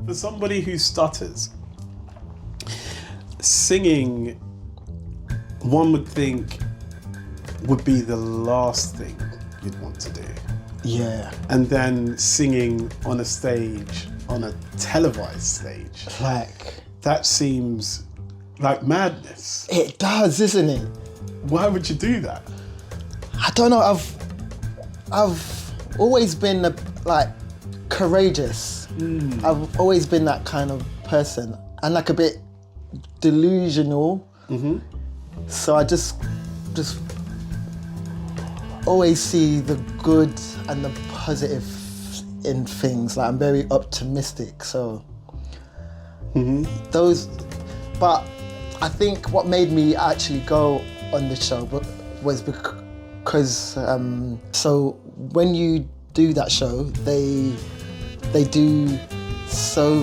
For somebody who stutters, singing, one would think, would be the last thing you'd want to do. Yeah. And then singing on a stage, on a televised stage, Like, that seems like madness. it does, isn't it? Why would you do that? I don't know. I've always been like courageous. I've always been that kind of person, and like a bit delusional. So I just always see the good and the positive in things. Like, I'm very optimistic. So those, but I think what made me actually go on the show was because so when you do that show, they do so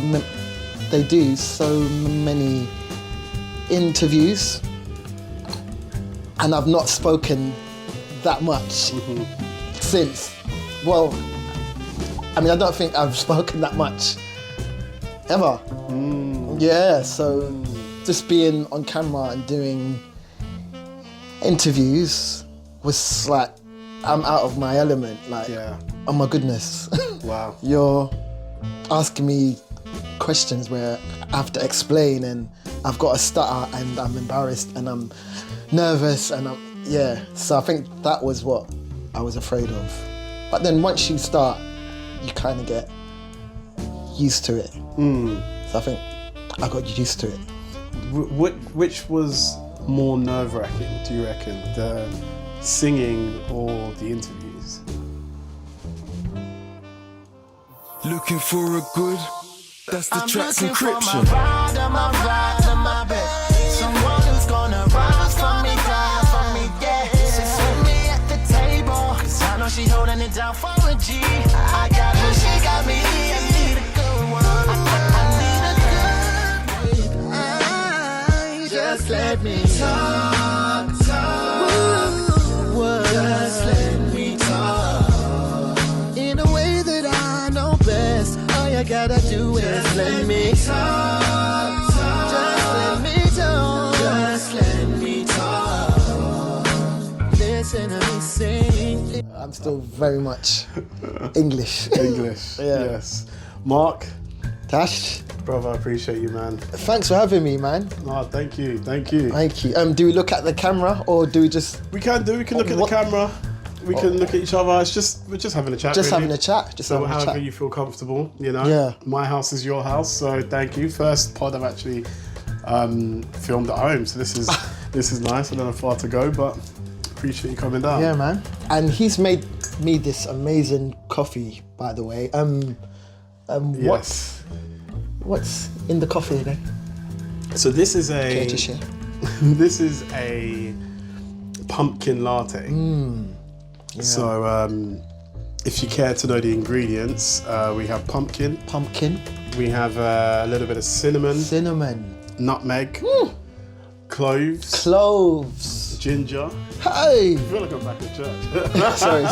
many interviews, and I've not spoken that much since. Well, I mean, I don't think I've spoken that much ever. Yeah, so just being on camera and doing interviews was like, I'm out of my element. Like, oh my goodness. Wow. You're asking me questions where I have to explain, and I've got a stutter, and I'm embarrassed, and I'm nervous, and so I think that was what I was afraid of. But then once you start, you kind of get used to it. So I think I got used to it. Which was more nerve-wracking, do you reckon? The singing or the interviews? Looking for a good, that's the track's encryption. Someone who's gonna rise for me, die for me, yeah. She's with me at the table, 'cause I know she holding it down for a G. I got her, she got me. I need a good one. I need a good one. Just let me talk. Just let me talk. In a way that I know best. All you gotta do is let me talk. Just let me talk. Just let me talk. Listen to me sing. I'm still very much English. English, yes. Mark, Tash, brother, I appreciate you, man. thanks for having me, man. Oh, thank you. Thank you. Do we look at the camera, or do we just... We can look at the camera. We can look at each other. We're just having a chat. Just really. having a chat. So however you feel comfortable, you know. Yeah. My house is your house, so thank you. First pod I've actually filmed at home, so this is nice. I don't have far to go, but appreciate you coming down. Yeah, man. And he's made me this amazing coffee, by the way. Yes. What's in the coffee again? So this is Care to share? this is a pumpkin latte. Yeah. So if you care to know the ingredients, we have pumpkin. We have a little bit of cinnamon. Nutmeg. Cloves. Ginger. Hey! I feel like I'm back at church. sorry.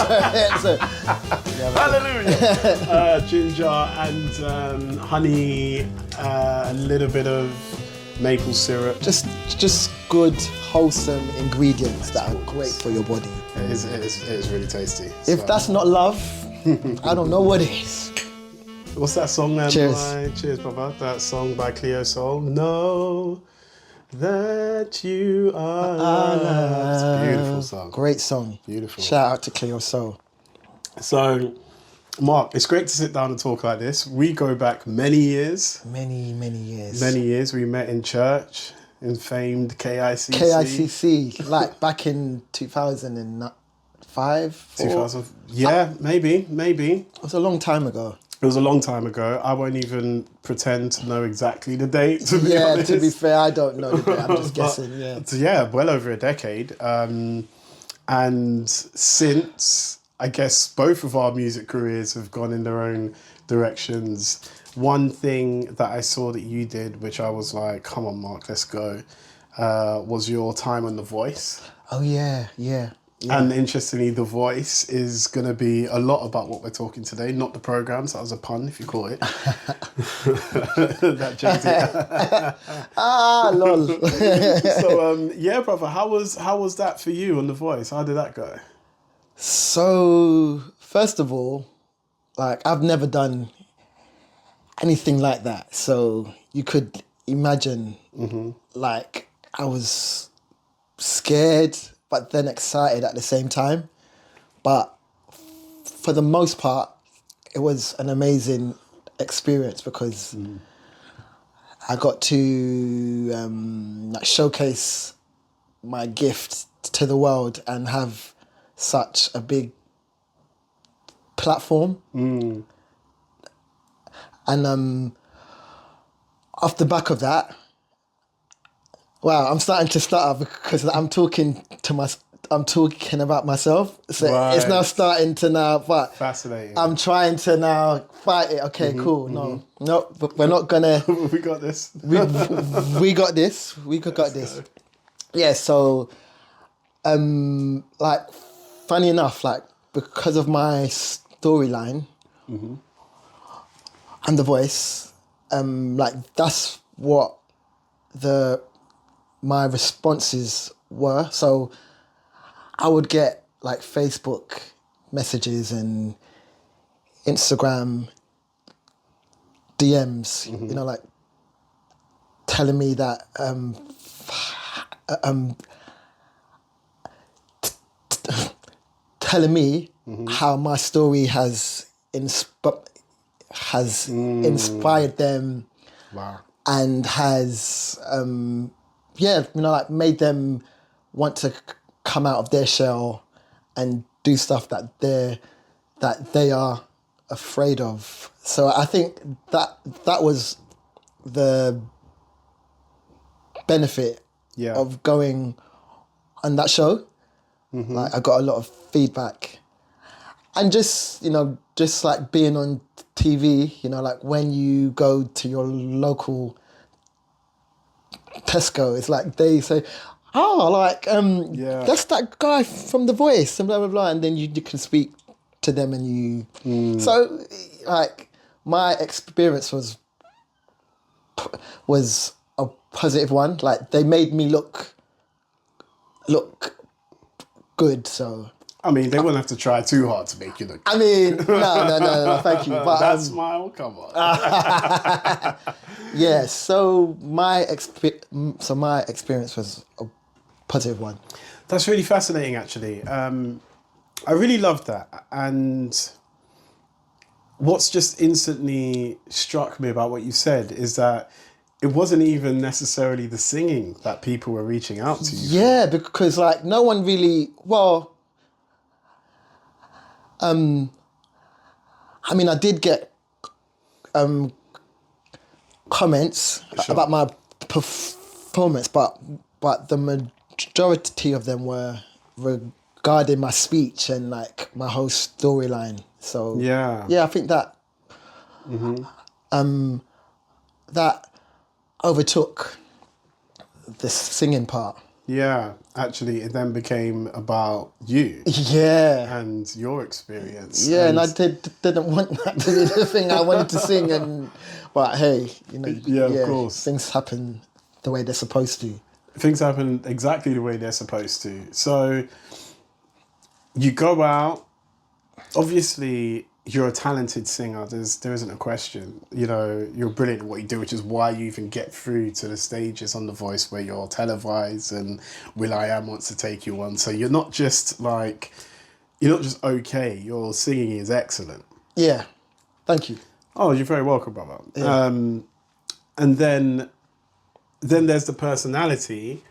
Hallelujah. Ginger and honey, a little bit of maple syrup. Just good, wholesome ingredients that are great for your body. It is really tasty. If that's not love, I don't know what is. What's that song then? Cheers. Cheers, brother. That song by Cleo Soul. Know that you are loved. Beautiful song. Great song. Beautiful. Shout out to Cleo Soul. So, Mark, it's great to sit down and talk like this. We go back many years. Many years. Many years. We met in church, in famed KICC. KICC, like back in 2005? 2000. Yeah, maybe. It was a long time ago. It was a long time ago. I won't even pretend to know exactly the date, to be honest. To be fair, I don't know the date. I'm just guessing, Well over a decade. And since, I guess, both of our music careers have gone in their own directions. One thing that I saw that you did, which I was like, come on, Mark, let's go, was your time on The Voice. Oh, yeah. And interestingly, the voice is going to be a lot about what we're talking today, not the programs. That was a pun, if you caught it. That Jay-Z. Lol. So, yeah, brother, how was that for you on The Voice? How did that go? So, first of all, like, I've never done anything like that. So you could imagine, like, I was scared, but then excited at the same time. But for the most part, it was an amazing experience because I got to like showcase my gift to the world and have such a big platform. And off the back of that, wow, I'm starting to stutter because I'm talking about myself. So it's now starting to but fascinating. I'm trying to now fight it. Okay, cool. No, we're not gonna. We got this. we got this. We got this. Go. Yeah. So, like, funny enough, like, because of my storyline and the voice, like, that's what my responses were. So I would get like Facebook messages and Instagram DMs, you know, like telling me that telling me how my story has inspired them. Wow. And has like made them want to come out of their shell and do stuff that they are afraid of. So I think that was the benefit of going on that show. Like, I got a lot of feedback, and just like being on TV, like when you go to your local Tesco, it's like they say, that's that guy from The Voice, and blah, blah, blah. And then you can speak to them and so, like, my experience was a positive one. Like, they made me look good, so... I mean, they wouldn't have to try too hard to make you look. I mean, no, thank you. But that smile, come on. Yeah, so my experience was a positive one. That's really fascinating, actually. I really loved that. And what's just instantly struck me about what you said is that it wasn't even necessarily the singing that people were reaching out to you. Yeah, because, like, no one really, I mean, I did get comments about my performance, but the majority of them were regarding my speech and, like, my whole storyline. So yeah, I think that that overtook the singing part. Yeah, actually, it then became about you. Yeah. And your experience. Yeah, and I didn't want that to be the thing. I wanted to sing, but hey, of course. Things happen the way they're supposed to. Things happen exactly the way they're supposed to. So you go out, obviously you're a talented singer, there isn't a question. You're brilliant at what you do, which is why you even get through to the stages on The Voice where you're televised and will.i.am wants to take you on. So you're not just okay, your singing is excellent. Yeah, thank you. Oh, you're very welcome, brother. Yeah. And then there's the personality.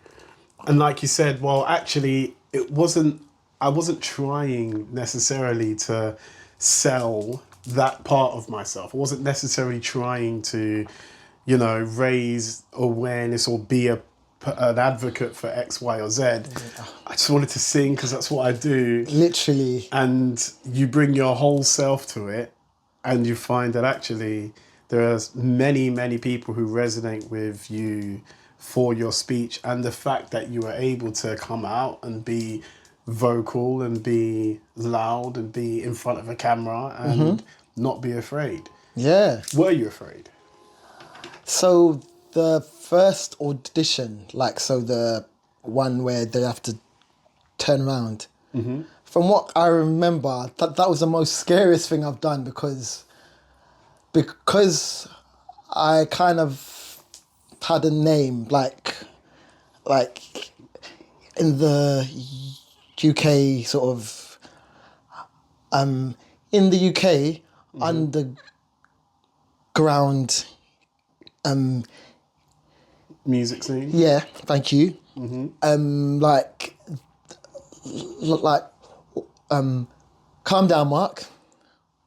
And like you said, well, actually, I wasn't trying necessarily to sell that part of myself. I wasn't necessarily trying to, raise awareness or be an advocate for X, Y, or Z. I just wanted to sing because that's what I do. Literally. And you bring your whole self to it, and you find that actually there are many, many people who resonate with you for your speech and the fact that you were able to come out and be vocal and be loud and be in front of a camera and not be afraid. Yeah. Were you afraid? So the first audition, like, so the one where they have to turn around, from what I remember, that was the most scariest thing I've done because I kind of had a name, like in the UK sort of, in the UK, underground, Music scene? yeah, thank you. Calm Down Mark,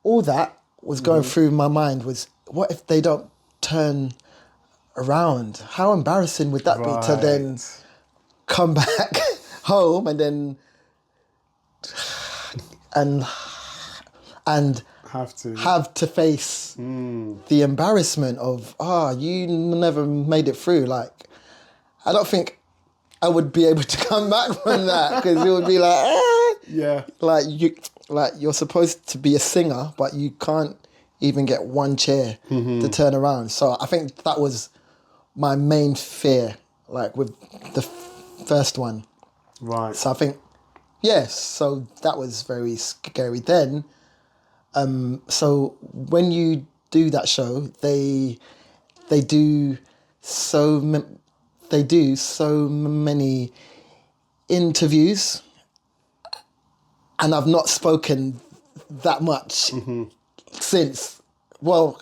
all that was going through my mind was, what if they don't turn around? How embarrassing would that be to then Right. come back home and then and Have to. have to face the embarrassment of, you never made it through. Like, I don't think I would be able to come back from that, because it would be like, Yeah. like you're supposed to be a singer, but you can't even get one chair to turn around. So I think that was my main fear, like with the first one. Right. So I think, yes, so that was very scary. Then, so when you do that show, they do so many interviews, and I've not spoken that much since. Well,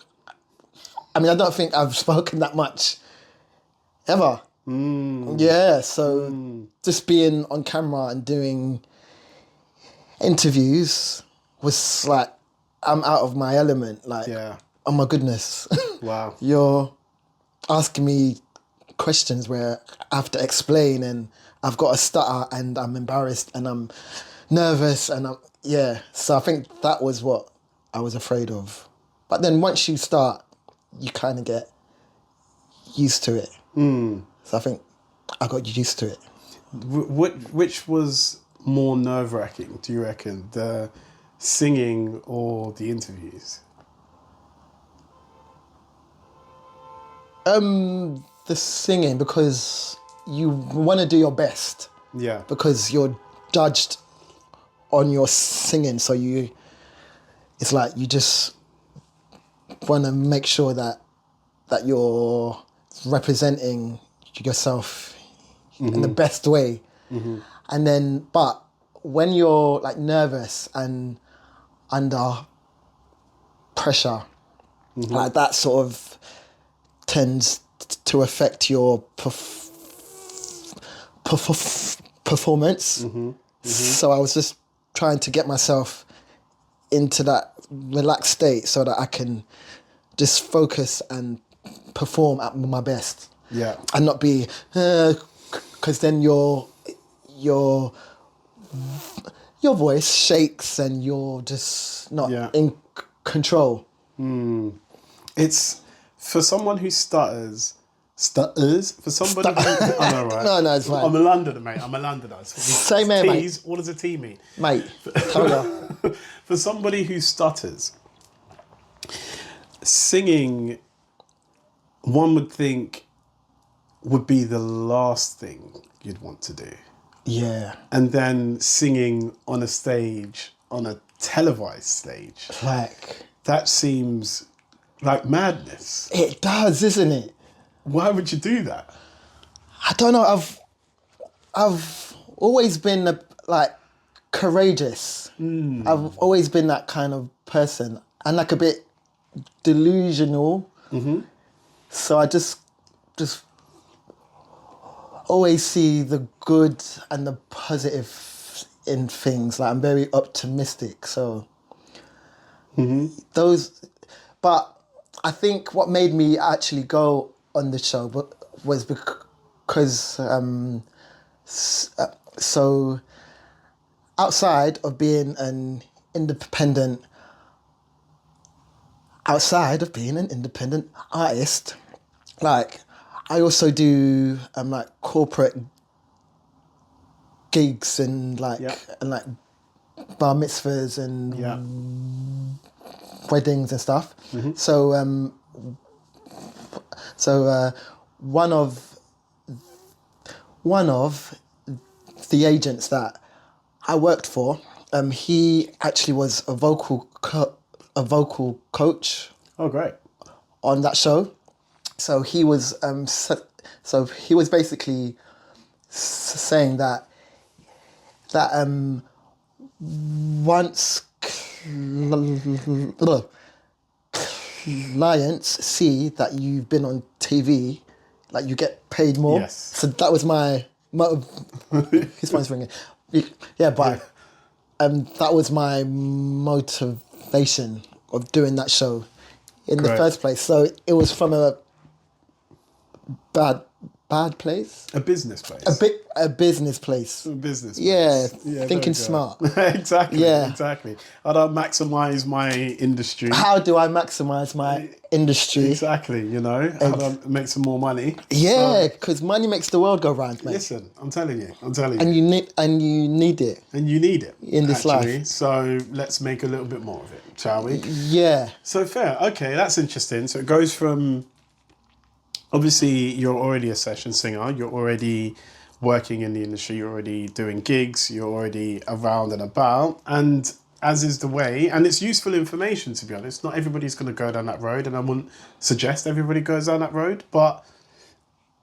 I mean, I don't think I've spoken that much ever. Yeah, so just being on camera and doing interviews was like, I'm out of my element. Like, Yeah. oh my goodness. Wow. You're asking me questions where I have to explain, and I've got a stutter, and I'm embarrassed, and I'm nervous, and so I think that was what I was afraid of. But then once you start, you kind of get used to it. So I think I got used to it. Which was more nerve-wracking, do you reckon? The singing or the interviews? The singing, because you want to do your best, Yeah. because you're judged on your singing, so it's like you just want to make sure that you're representing yourself in the best way. And then, but when you're like nervous and under pressure, like that sort of tends to affect your performance. So I was just trying to get myself into that relaxed state so that I can just focus and perform at my best. Yeah. And not be, because then your voice shakes and you're just not in control. It's, for someone who stutters, for somebody who... I know, right? No, it's fine. I'm a Londoner, mate. I'm a Londoner. Same here, mate. T's, what does a T mean? Mate, tell ya. For somebody who stutters, singing, one would think, would be the last thing you'd want to do. Yeah. And then singing on a stage, on a televised stage, Like, that seems like madness. it does, isn't it? Why would you do that? I don't know. I've always been like courageous. I've always been that kind of person, and like a bit delusional. So I just always see the good and the positive in things. Like, I'm very optimistic. So but I think what made me actually go on the show was because so outside of being an independent artist, like, I also do like corporate gigs and like Yeah. and like bar mitzvahs and Yeah. weddings and stuff. So one of the agents that I worked for, he actually was a vocal coach Oh, great. on that show. So he was basically saying that once clients see that you've been on TV, like you get paid more. Yes. So that was my his phone's ringing. Yeah, but that was my motivation of doing that show in the Great. first place. So it was from a bad place. A business place. A business place. A business place. Yeah, there thinking we go. smart. Exactly. Yeah. Exactly. How do I maximise my industry? How do I maximise my industry? Exactly. You know, how do I make some more money? Yeah, because money makes the world go round, mate. Listen, I'm telling you. And you need it. And you need it In this life. So let's make a little bit more of it, shall we? Yeah. So fair. Okay, that's interesting. So it goes from, obviously you're already a session singer, you're already working in the industry, you're already doing gigs, you're already around and about, and as is the way, and it's useful information, to be honest. Not everybody's going to go down that road, and I wouldn't suggest everybody goes down that road, but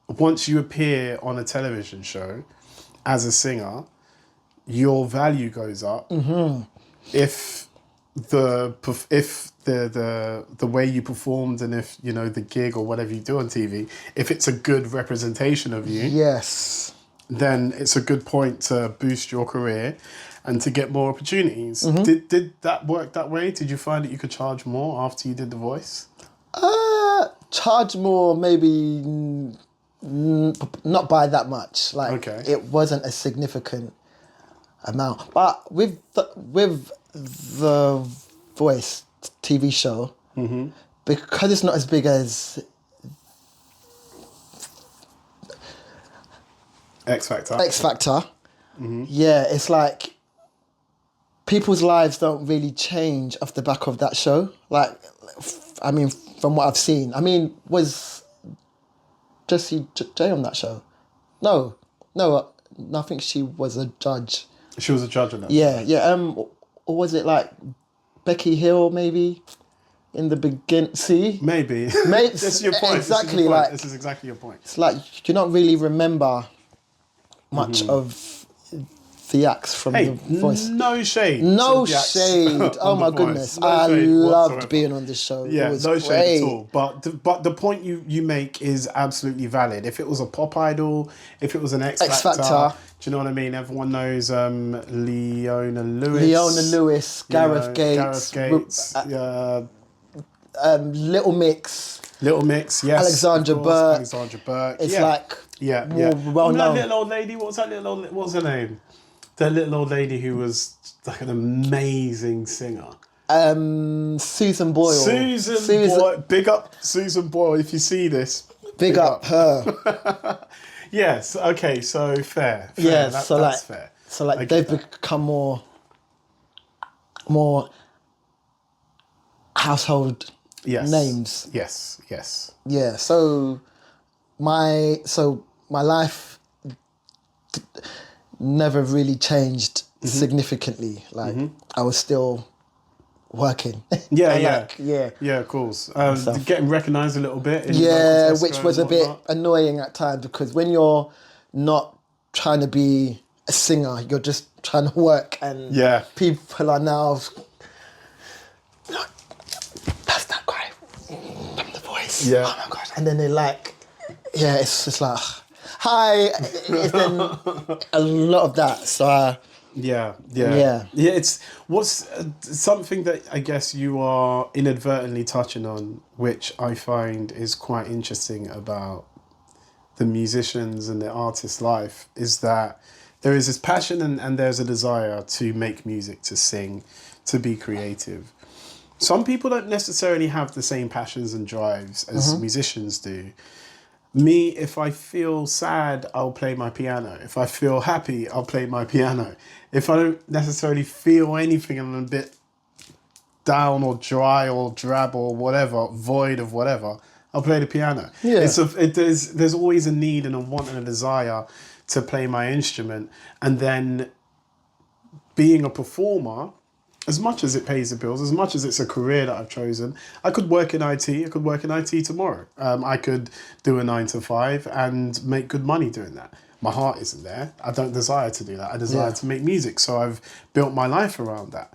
once you appear on a television show as a singer, your value goes up. Mm-hmm. If the way you performed, and if you know the gig or whatever you do on TV, if it's a good representation of you, Yes. then it's a good point to boost your career and to get more opportunities. Mm-hmm. Did that work that way? Did you find that you could charge more after you did The Voice? Charge more, maybe not by that much. Like Okay. it wasn't a significant amount, but with the Voice TV show, because it's not as big as X Factor. Yeah, it's like people's lives don't really change off the back of that show. Like, I mean, from what I've seen, was Jessie J on that show? No, I think she was a judge. She was a judge on that. Yeah. Or was it like Becky Hill maybe in the beginning? See, Maybe. Mate, This is your point. exactly, like- This is exactly your point. it's like you don't really remember much of the acts from Hey, the Voice. no shade. No to the acts shade. on Oh The my Voice. goodness. No I shade loved whatsoever. being on this show. Yeah, It was no great. shade at all. But the point you make is absolutely valid. If it was a pop idol, if it was an X Factor, Factor. do you know what I mean? Everyone knows Leona Lewis. Leona Lewis, you know, Gareth Gates, Little Mix. Little Mix, yes. Alexandra of course, Burke. Alexandra Burke. It's yeah. like yeah, more yeah. well Remember that known. little old lady? What was her name? The little old lady who was like an amazing singer. Susan Boyle. Susan Boyle. Big up Susan Boyle if you see this. Big up her. Yes, okay, so fair. Yeah, that's fair. So like I they've get that. become more household names. Yes. Yeah. So my life never really changed significantly. Like I was still working. Yeah, And yeah. like, yeah. Yeah, of course. Stuff. Getting recognised a little bit. In Yeah, local which Tesco was a and bit whatnot. annoying at times because when you're not trying to be a singer, you're just trying to work, and Yeah. people are now. That's that guy from The Voice. Yeah. Oh my god! And then they're like, yeah, it's just like, hi. It's then a lot of that. So. Yeah. It's what's something that I guess you are inadvertently touching on, which I find is quite interesting about the musicians and the artist's life, is that there is this passion and there's a desire to make music, to sing, to be creative. Some people don't necessarily have the same passions and drives as musicians do. Me, if I feel sad, I'll play my piano. If I feel happy, I'll play my piano. If I don't necessarily feel anything and I'm a bit down or dry or drab or whatever, void of whatever, I'll play the piano. Yeah. There's always a need and a want and a desire to play my instrument. And then being a performer, as much as it pays the bills, as much as it's a career that I've chosen, I could work in IT. I could work in IT tomorrow. I could do a 9 to 5 and make good money doing that. My heart isn't there. I don't desire to do that. I desire to make music. So I've built my life around that.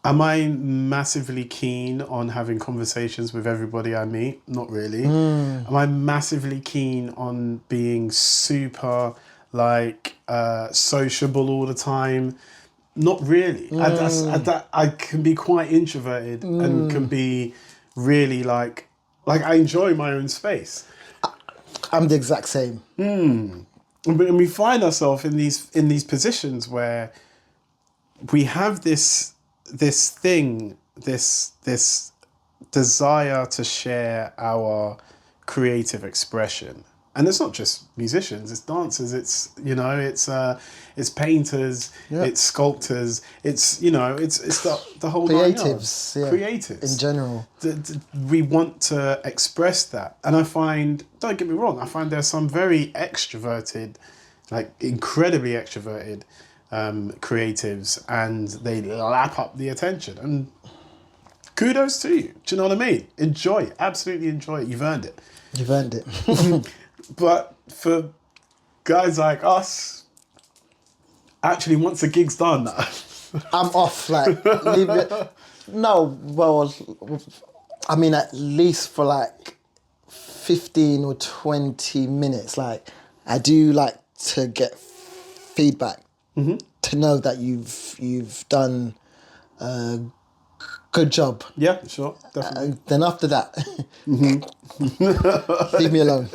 Am I massively keen on having conversations with everybody I meet? Not really. Am I massively keen on being super sociable all the time? Not really. I can be quite introverted and can be really like I enjoy my own space. I'm the exact same. And we find ourselves in these positions where we have this desire to share our creative expression. And it's not just musicians, it's dancers, it's painters, it's sculptors, it's the whole Creatives, creatives in general. We want to express that. And I find, don't get me wrong, I find there's some very extroverted, like incredibly extroverted creatives, and they lap up the attention. And kudos to you. Do you know what I mean? Enjoy it. Absolutely enjoy it. You've earned it. You've earned it. But for guys like us, actually, once the gig's done, I'm off. Like, leave it. No, well, I mean, at least for like 15 or 20 minutes. Like, I do like to get feedback to know that you've done a good job. Yeah, sure, definitely. And then after that, leave me alone.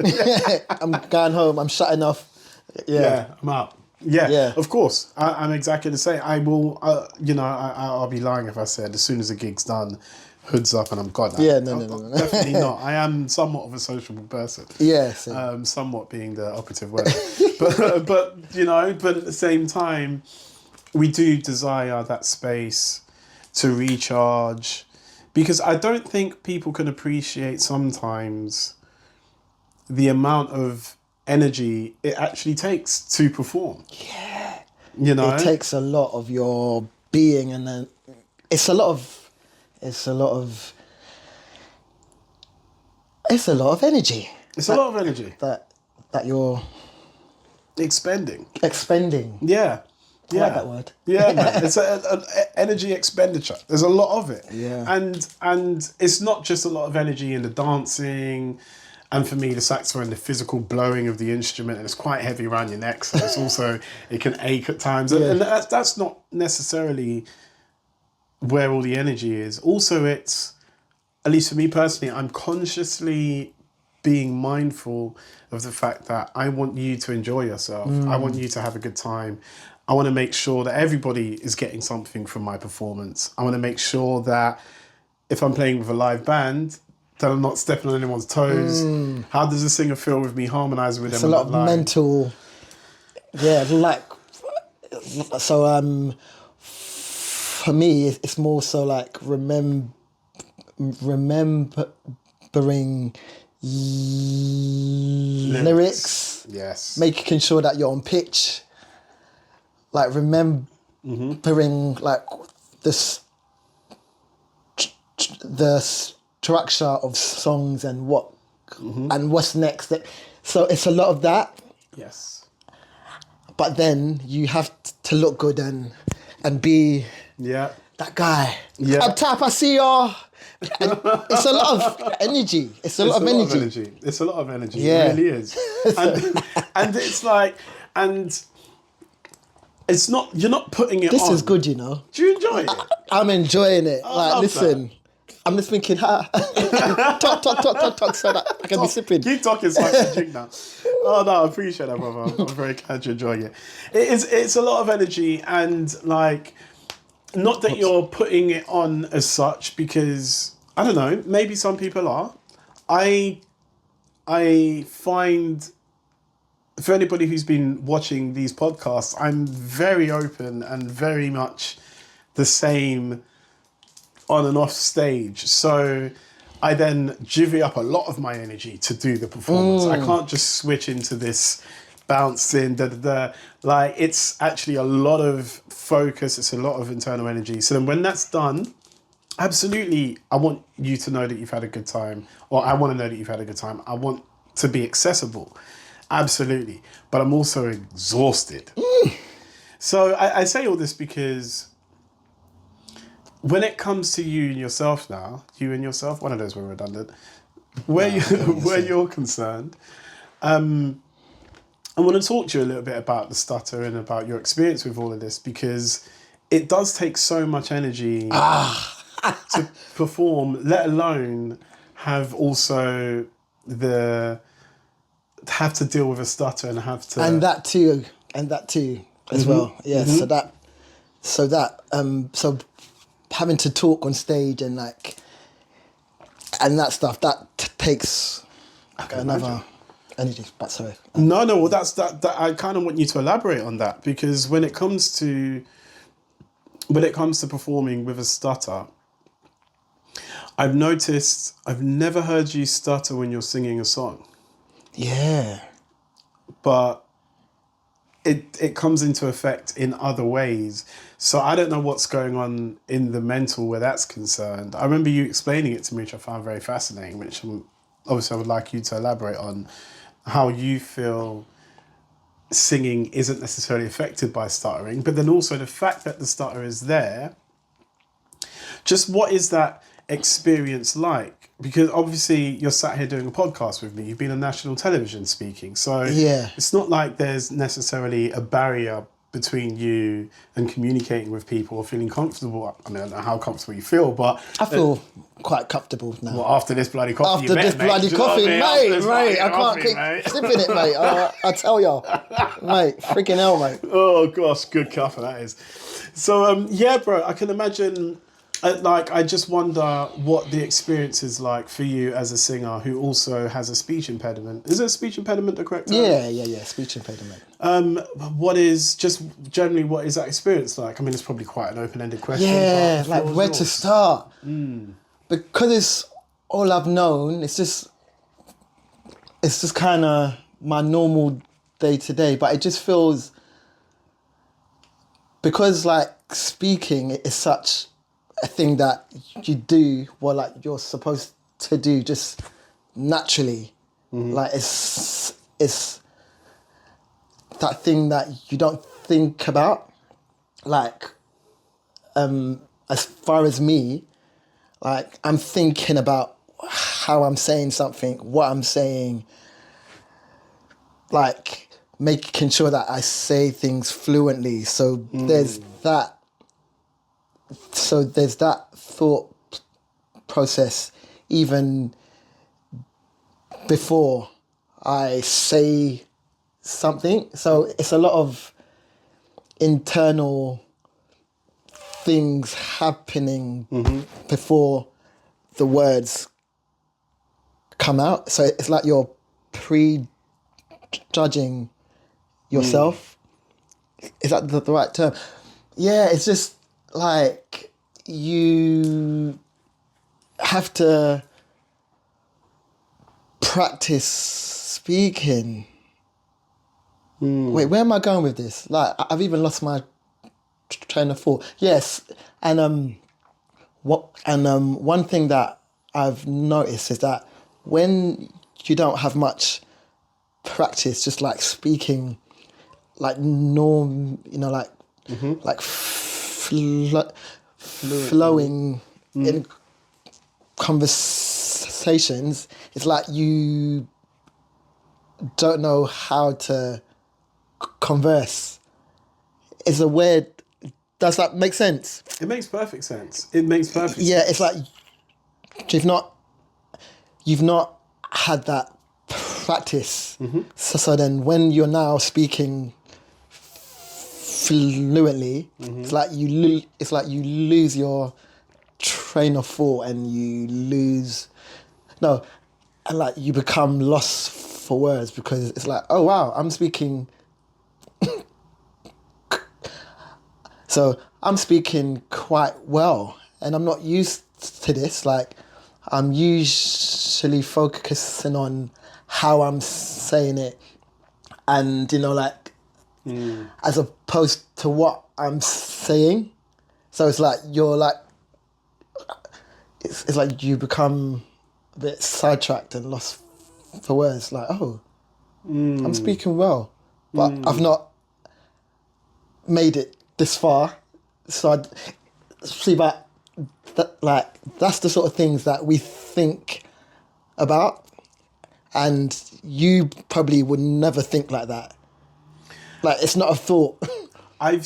I'm going home. I'm shutting off. Yeah, I'm out. Yeah, Yeah. of course. I'm exactly the same. I will, I'll be lying if I said as soon as the gig's done, hood's up and I'm gone. Yeah, no. Definitely not. I am somewhat of a sociable person. Yeah, same. Somewhat being the operative word. but at the same time, we do desire that space to recharge, because I don't think people can appreciate sometimes the amount of energy it actually takes to perform. Yeah. It takes a lot of your being, and then it's a lot of energy. It's a lot of energy that you're expending. Yeah. I Yeah, like that word. Yeah, man. It's an energy expenditure. There's a lot of it. Yeah. And it's not just a lot of energy in the dancing, and for me, the saxophone, the physical blowing of the instrument, and it's quite heavy around your neck, so it's also, it can ache at times. And that's not necessarily where all the energy is. Also, it's, at least for me personally, I'm consciously being mindful of the fact that I want you to enjoy yourself. I want you to have a good time. I want to make sure that everybody is getting something from my performance. I want to make sure that if I'm playing with a live band, that I'm not stepping on anyone's toes. How does the singer feel with me harmonising with them? It's a lot of mental. Yeah, like, so for me, it's more so like remembering lyrics. Yes. Making sure that you're on pitch. Like remembering like the structure of songs and what's next. So it's a lot of that. Yes. But then you have to look good and be that guy. Yeah. Up top, I see you. It's a lot of energy. It's a lot of energy. It's a lot of energy. Yeah. It really is. And it's like, and it's not, you're not putting it on. This is good, you know. Do you enjoy it? I'm enjoying it. I Like, love listen, I'm just thinking, talk, so that I can be sipping. Keep talking so I can drink now. Oh no, I appreciate that, brother. I'm very glad you're enjoying it. It's a lot of energy, and like, not that you're putting it on as such, because I don't know, maybe some people are. I I find for anybody who's been watching these podcasts, I'm very open and very much the same on and off stage. So I then divvy up a lot of my energy to do the performance. I can't just switch into this bouncing, Like, it's actually a lot of focus. It's a lot of internal energy. So then when that's done, absolutely, I want you to know that you've had a good time, or I want to know that you've had a good time. I want to be accessible. Absolutely. But I'm also exhausted. So I say all this because when it comes to you and yourself now, one of those were redundant, where you're concerned, I want to talk to you a little bit about the stutter and about your experience with all of this, because it does take so much energy to perform, let alone have to deal with a stutter and have to... And that too as well. Yeah, so having to talk on stage and that stuff, that takes another energy. But sorry. No. Well, that's that. I kind of want you to elaborate on that, because when it comes to performing with a stutter, I've noticed I've never heard you stutter when you're singing a song. Yeah. But it comes into effect in other ways. So I don't know what's going on in the mental where that's concerned. I remember you explaining it to me, which I found very fascinating, which obviously I would like you to elaborate on how you feel singing isn't necessarily affected by stuttering, but then also the fact that the stutter is there. Just what is that experience like? Because obviously you're sat here doing a podcast with me. You've been on national television speaking. So yeah, it's not like there's necessarily a barrier between you and communicating with people or feeling comfortable. I mean, I don't know how comfortable you feel, but... I feel quite comfortable now. Well, after this bloody coffee, After this bloody coffee, mate, I can't keep sipping it, mate. I tell y'all, mate, freaking hell, mate. Oh, gosh, good coffee that is. So, yeah, bro, I can imagine... I just wonder what the experience is like for you as a singer who also has a speech impediment. Is a speech impediment the correct term? Yeah, speech impediment. What is that experience like? I mean, it's probably quite an open-ended question. Yeah, like where to start? Because it's all I've known. It's just kind of my normal day-to-day, but it just feels, because like speaking is such a thing that you do, you're supposed to do just naturally. Like it's that thing that you don't think about. Like, as far as me, like I'm thinking about how I'm saying something, what I'm saying, like making sure that I say things fluently. So there's that. So there's that thought process even before I say something. So it's a lot of internal things happening before the words come out. So it's like you're prejudging yourself. Is that the right term? Yeah, it's just like you have to practice speaking. Wait, where am I going with this? Like, I've even lost my train of thought. Yes, and one thing that I've noticed is that when you don't have much practice, just like speaking, like norm, like like flowing in conversations, it's like you don't know how to converse. It's a weird... Does that make sense? It makes perfect sense. Yeah, it's like you've not had that practice. So then when you're now speaking fluently, it's like you lose your train of thought and you lose... No, and like you become lost for words because it's like, oh wow, I'm speaking. So I'm speaking quite well, and I'm not used to this. Like, I'm usually focusing on how I'm saying it, and like, as opposed to what I'm saying. So it's like you're like, it's like you become a bit sidetracked and lost for words. Like, oh, I'm speaking well, but I've not made it this far. So I see, but that's the sort of things that we think about, and you probably would never think like that. Like, it's not a thought.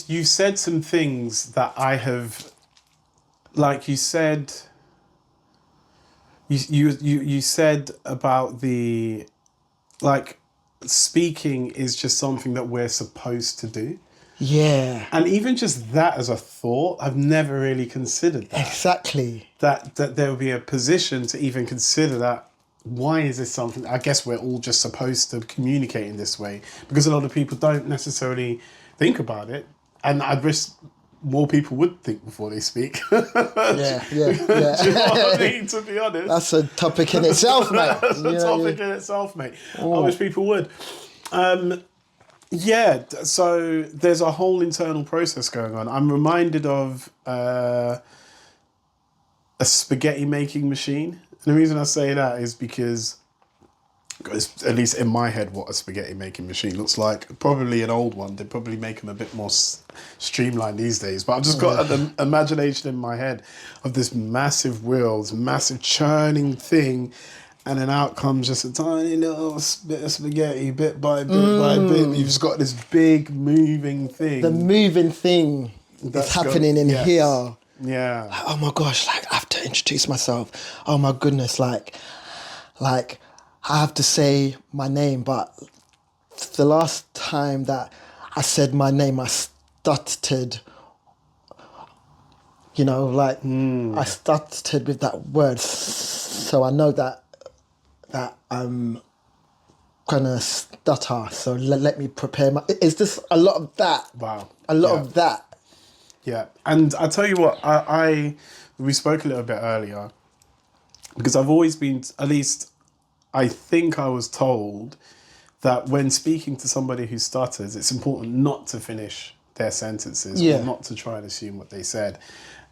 You said some things that I have, like you said. You said about the, like, speaking is just something that we're supposed to do. Yeah. And even just that as a thought, I've never really considered that. Exactly. That there would be a position to even consider that. Why is this something? I guess we're all just supposed to communicate in this way, because a lot of people don't necessarily think about it. And I'd risk more people would think before they speak. Yeah. Do you know what I mean, to be honest? That's a topic in itself, mate. That's a topic in itself, mate. I wish people would. Yeah, so there's a whole internal process going on. I'm reminded of a spaghetti making machine. And the reason I say that is because, at least in my head, what a spaghetti making machine looks like. Probably an old one. They probably make them a bit more streamlined these days. But I've just got an imagination in my head of this massive wheel, this massive churning thing. And then out comes just a tiny little bit of spaghetti, bit by bit by bit. You've just got this big moving thing. The moving thing that's happening in here. Yeah. Like, oh my gosh, like, I have to introduce myself. Oh my goodness, like I have to say my name. But the last time that I said my name, I stuttered. I stuttered with that word. So I know that I'm gonna stutter, so let me prepare my. It's just a lot of that. Wow. A lot of that. Yeah, and I tell you what, we spoke a little bit earlier, because I've always been, at least I think I was told, that when speaking to somebody who stutters, it's important not to finish their sentences or not to try and assume what they said.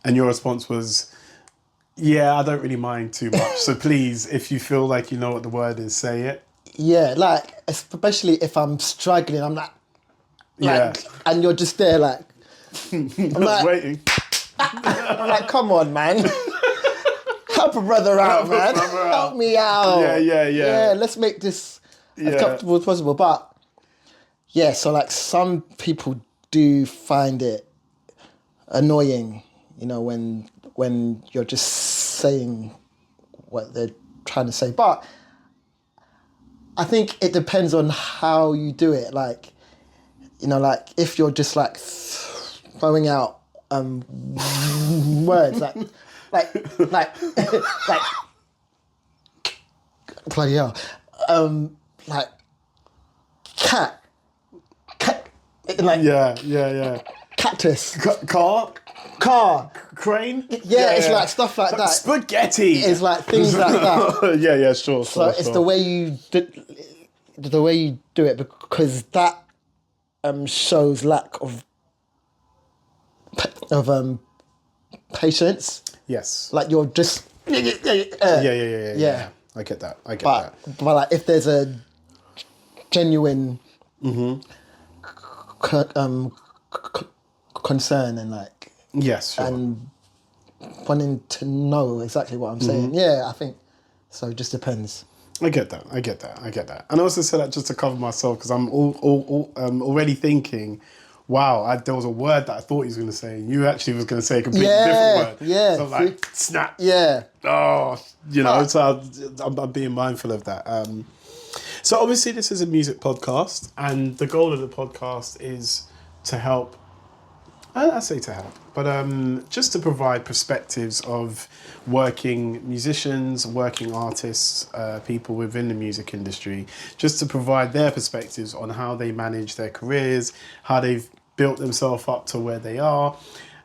And your response was, yeah, I don't really mind too much. So please, if you feel like you know what the word is, say it. Yeah, like, especially if I'm struggling, I'm like and you're just there like, I'm like, waiting. I'm like, come on, man. Help a brother out, man. Help me out. Yeah. Let's make this as comfortable as possible. But yeah, so like some people do find it annoying, when you're just saying what they're trying to say. But I think it depends on how you do it. Like, like if you're just like throwing out words like bloody hell, like cat, like yeah. cactus, Car, crane. Yeah, it's like stuff like that. Spaghetti. It's like things like that. Yeah, sure. So it's the way you do it, because that shows lack of patience. Yes. Like you're just Yeah. I get that. But like if there's a genuine concern and like yes, sure. and wanting to know exactly what I'm saying, I think so. It just depends. I get that. And I also said that just to cover myself, because I'm already thinking, wow, there was a word that I thought he was going to say, and you actually was going to say a completely different word. Yeah. So I'm like, snap. Yeah. Oh, so I'm being mindful of that. So obviously this is a music podcast, and the goal of the podcast is to help I say to help, but just to provide perspectives of working musicians, working artists, people within the music industry, just to provide their perspectives on how they manage their careers, how they've built themselves up to where they are,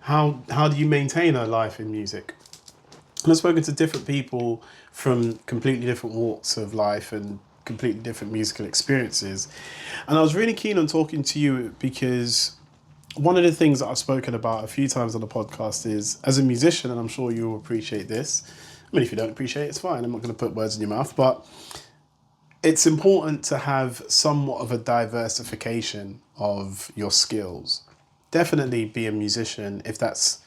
how do you maintain a life in music? And I've spoken to different people from completely different walks of life and completely different musical experiences. And I was really keen on talking to you because one of the things that I've spoken about a few times on the podcast is, as a musician, and I'm sure you'll appreciate this. I mean, if you don't appreciate it, it's fine. I'm not going to put words in your mouth, but it's important to have somewhat of a diversification of your skills. Definitely be a musician if that's,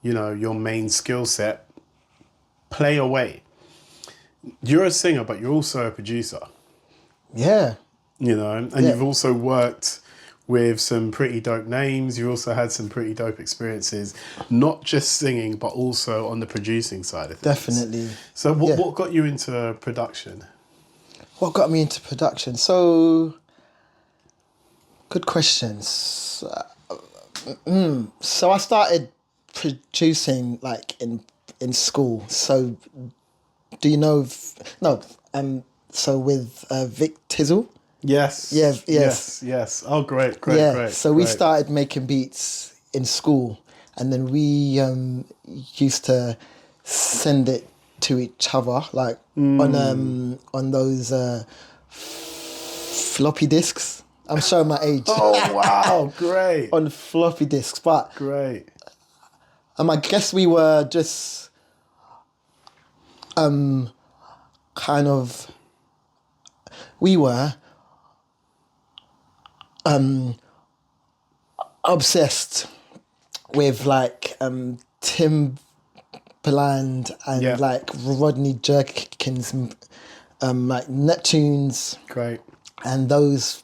your main skill set. Play away. You're a singer, but you're also a producer. Yeah. And you've also worked with some pretty dope names. You also had some pretty dope experiences, not just singing, but also on the producing side of things. Definitely. So what got you into production? What got me into production? So, good questions. So I started producing like in school. So do you know? So with Vic Tizzle. Yes. Yeah. Yes. Oh, great. So we started making beats in school, and then we used to send it to each other, like on those floppy disks. I'm showing my age. Oh wow, great. On floppy disks, but great. I guess we were just obsessed with like Timbaland and like Rodney Jerkins, like Neptunes, great, and those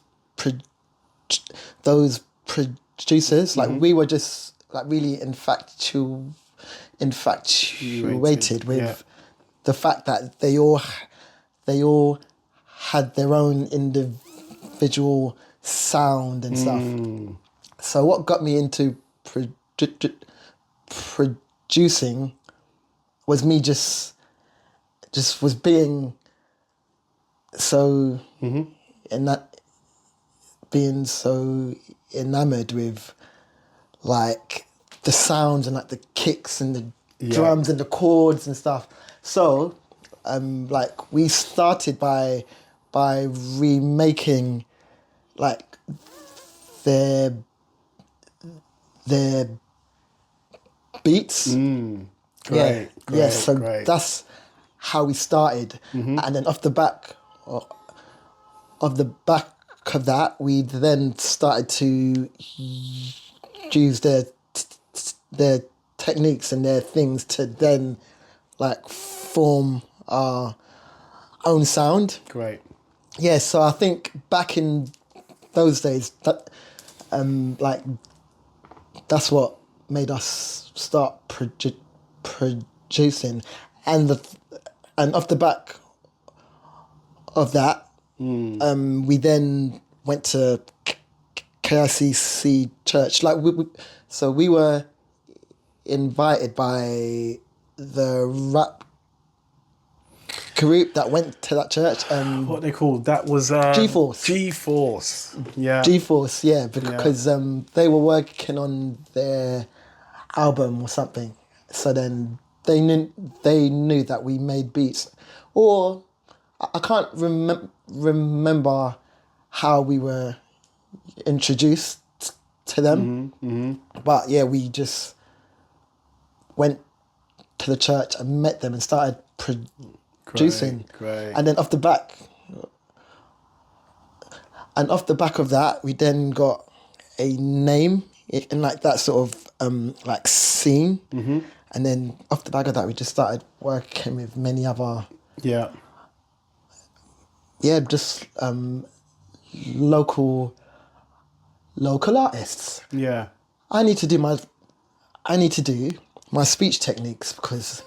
producers. Like we were just like really infatuated with the fact that they all had their own individual sound and stuff. So what got me into producing was me just was being so being so enamored with like the sounds and like the kicks and the drums and the chords and stuff. So like we started by remaking like their beats. Great. So that's how we started. And then off the back of that, we then started to use their techniques and their things to then like form our own sound. Great. Yeah, so I think back in those days, that like that's what made us start producing, and off the back of that, we then went to KICC church. Like so we were invited by the rap group that went to that church. What they called? That was G-Force. G-Force. Yeah. G-Force, yeah, because they were working on their album or something. So then they knew that we made beats, or I can't remember how we were introduced to them. But yeah, we just went to the church and met them and started producing. Great. And then off the back of that, we then got a name in like that sort of like scene. And then off the back of that, we just started working with many other just local artists. Yeah. I need to do my speech techniques because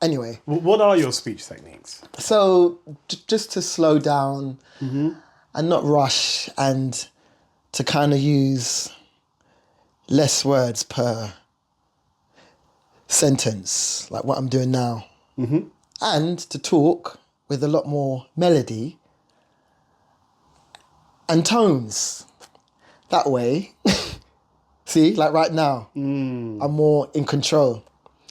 anyway. What are your speech techniques? So just to slow down and not rush and to kind of use less words per sentence, like what I'm doing now. And to talk with a lot more melody and tones. That way, see, like right now, I'm more in control.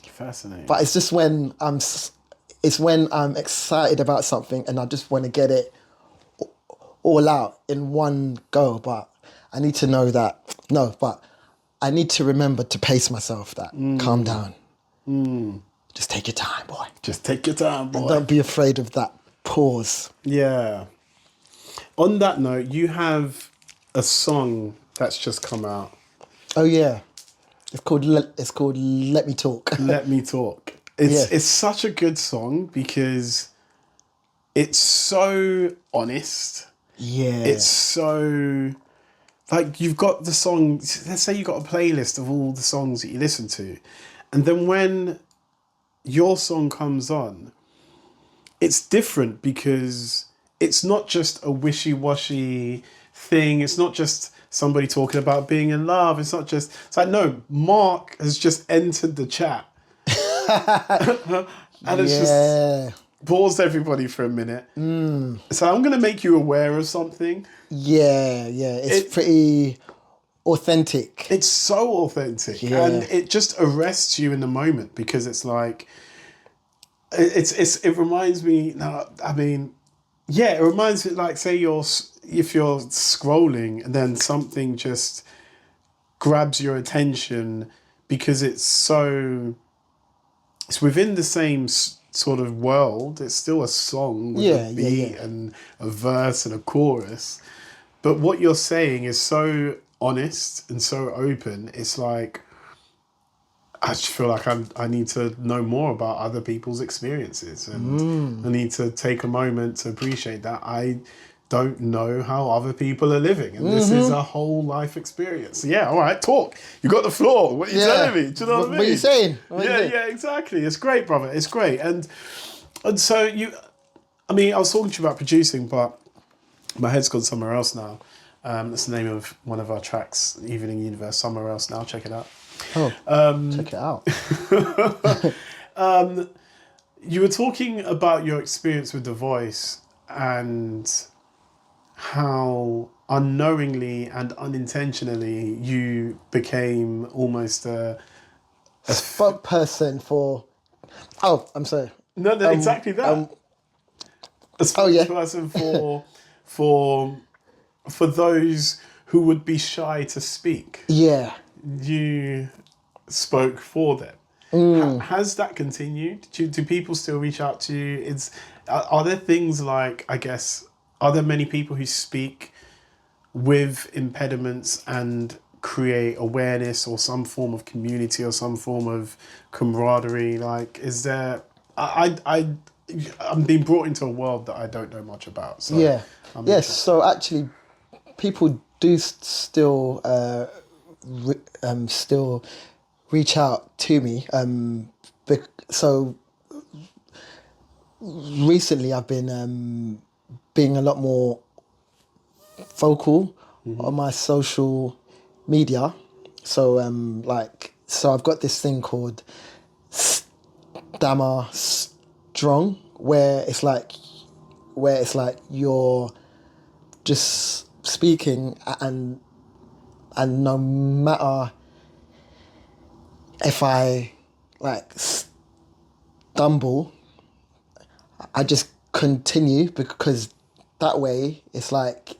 Fascinating. But it's just when I'm excited about something and I just want to get it all out in one go. But I need to know that, but I need to remember to pace myself, that calm down. Just take your time, boy. Just take your time, boy. And don't be afraid of that pause. Yeah. On that note, you have a song that's just come out. Oh yeah, it's called Let Me Talk. Let Me Talk. It's such a good song because it's so honest. Yeah. It's so, like, you've got the song, let's say you've got a playlist of all the songs that you listen to, and then when your song comes on, it's different because it's not just a wishy-washy thing. It's not just somebody talking about being in love. It's like, no, Mark has just entered the chat. And it's just paused everybody for a minute. So I'm going to make you aware of something. Yeah. It's pretty authentic. It's so authentic. Yeah. And it just arrests you in the moment because it's like, it reminds me, it reminds me, like, say if you're scrolling and then something just grabs your attention because it's within the same sort of world. It's still a song with a beat and a verse and a chorus. But what you're saying is so honest and so open. It's like, I just feel like I need to know more about other people's experiences, and I need to take a moment to appreciate that I don't know how other people are living, and this is a whole life experience. Yeah, all right, talk. You got the floor. What are you telling me? Do you know what I mean? What are you saying? Yeah, exactly. It's great, brother. It's great, and so I was talking to you about producing, but my head's gone somewhere else now. That's the name of one of our tracks, Evening Universe, Somewhere Else Now. Check it out. Oh, check it out. You were talking about your experience with The Voice and how unknowingly and unintentionally you became almost a spokesperson for... Oh, I'm sorry. No, exactly that. A spokesperson for those who would be shy to speak. Yeah. You spoke for them. Has that continued? Do people still reach out to you? Are there things like, I guess, are there many people who speak with impediments and create awareness or some form of community or some form of camaraderie? Like, is there... I'm being brought into a world that I don't know much about. So yes. So actually, people do still reach out to me. So recently, I've been being a lot more vocal on my social media. So so I've got this thing called Stammer Strong, where it's like you're just speaking and no matter if I stumble, I just continue, because that way it's like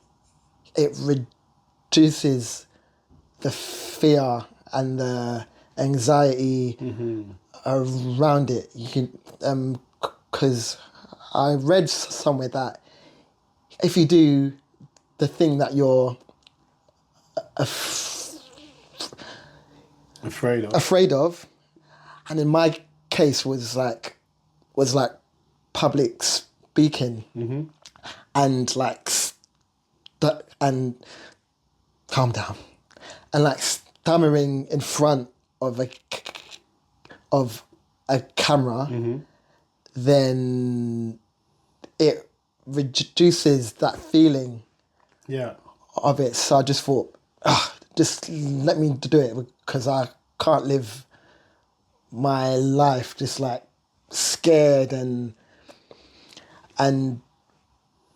it reduces the fear and the anxiety around it. You can, because I read somewhere that if you do the thing that you're afraid of, and in my case was like public speaking, and and calm down, and stammering in front of a camera, then it reduces that feeling of it. So I just thought, just let me do it, because I can't live my life just like scared and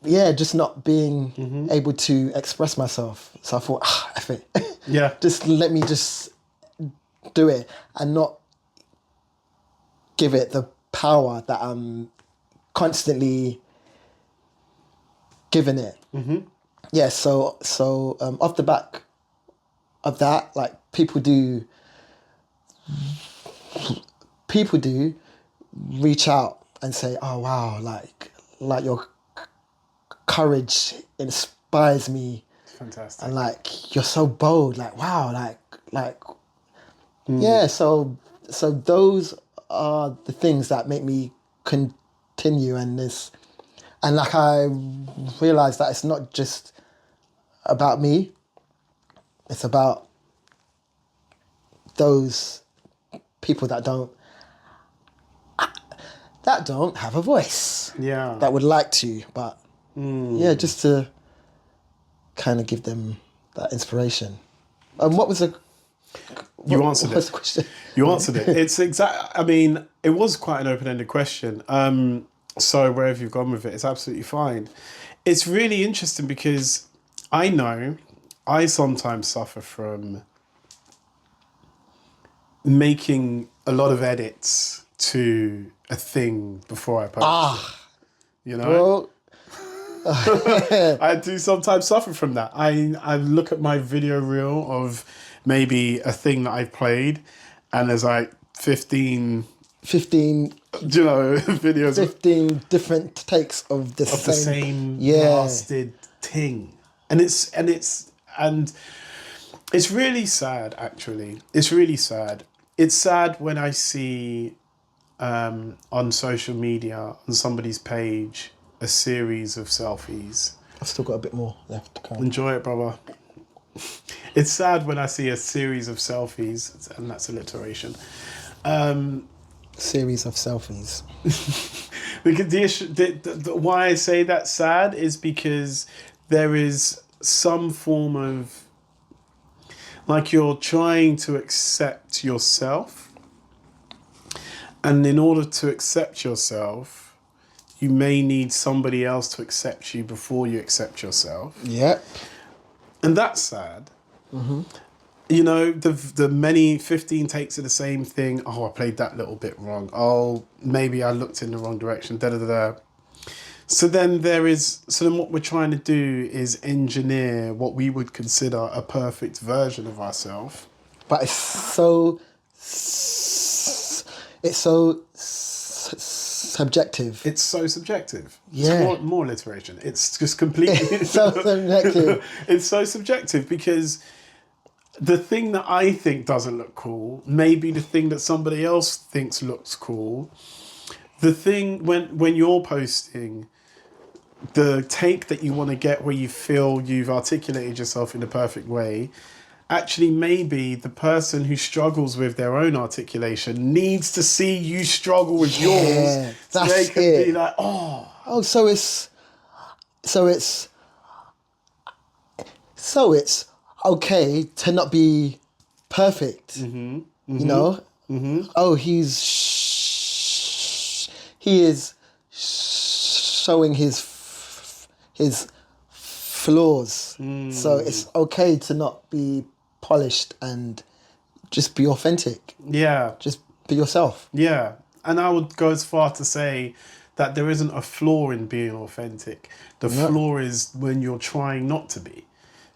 yeah, just not being able to express myself. So I thought, F it. Yeah. Just let me just do it and not give it the power that I'm constantly giving it. Yeah, so off the back of that, like people do reach out and say, oh wow, like your courage inspires me, Fantastic. and like you're so bold, like wow, yeah. So those are the things that make me continue, and like I realize that it's not just about me, it's about those people that don't have a voice, Yeah. that would like to, but yeah, just to kind of give them that inspiration. What was the You answered what's it. the question? You answered it. It's exact. I mean, it was quite an open-ended question. So wherever you've gone with it, it's absolutely fine. It's really interesting because I know I sometimes suffer from making a lot of edits to a thing before I post it. You know? Well, I do sometimes suffer from that. I look at my video reel of maybe a thing that I've played, and there's like 15 videos 15 different takes of the of the same yeah. blasted thing, and it's really sad. Actually, it's really sad. It's sad when I see on social media, on somebody's page, a series of selfies. I've still got a bit more left to come. Enjoy it, brother. It's sad when I see a series of selfies, and that's alliteration. Series of selfies. Because the issue, why I say that's sad is because there is some form of, like, you're trying to accept yourself, and in order to accept yourself, you may need somebody else to accept you before you accept yourself. Yep. And that's sad. You know, the many 15 takes of the same thing. Oh, I played that little bit wrong. Oh, maybe I looked in the wrong direction. Da da da da. So then what we're trying to do is engineer what we would consider a perfect version of ourselves. But it's so subjective. It's so subjective. Yeah. It's more alliteration. It's just completely So subjective. It's so subjective because the thing that I think doesn't look cool may be the thing that somebody else thinks looks cool. The thing when you're posting, the take that you want to get where you feel you've articulated yourself in the perfect way, actually maybe the person who struggles with their own articulation needs to see you struggle with yours. So that's they can it. be like, oh. So it's okay to not be perfect. You know? Oh, he is showing his flaws. So it's okay to not be polished and just be authentic. Yeah. Just be yourself. Yeah. And I would go as far to say that there isn't a flaw in being authentic. The flaw is when you're trying not to be.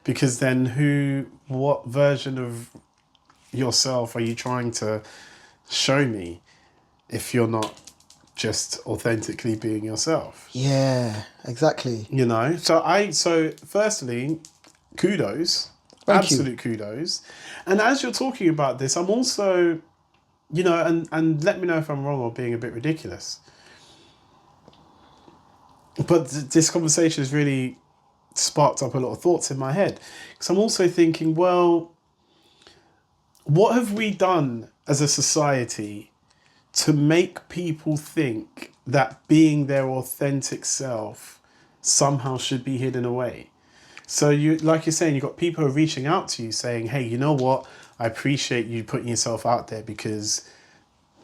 Because then what version of yourself are you trying to show me if you're not just authentically being yourself? Yeah, exactly. You know? So firstly, kudos. Thank you. Absolute kudos. And as you're talking about this, I'm also, you know, and let me know if I'm wrong or being a bit ridiculous. But this conversation has really sparked up a lot of thoughts in my head. Because I'm also thinking, well, what have we done as a society to make people think that being their authentic self somehow should be hidden away? So you, like you're saying, you got people who are reaching out to you saying, hey, you know what? I appreciate you putting yourself out there because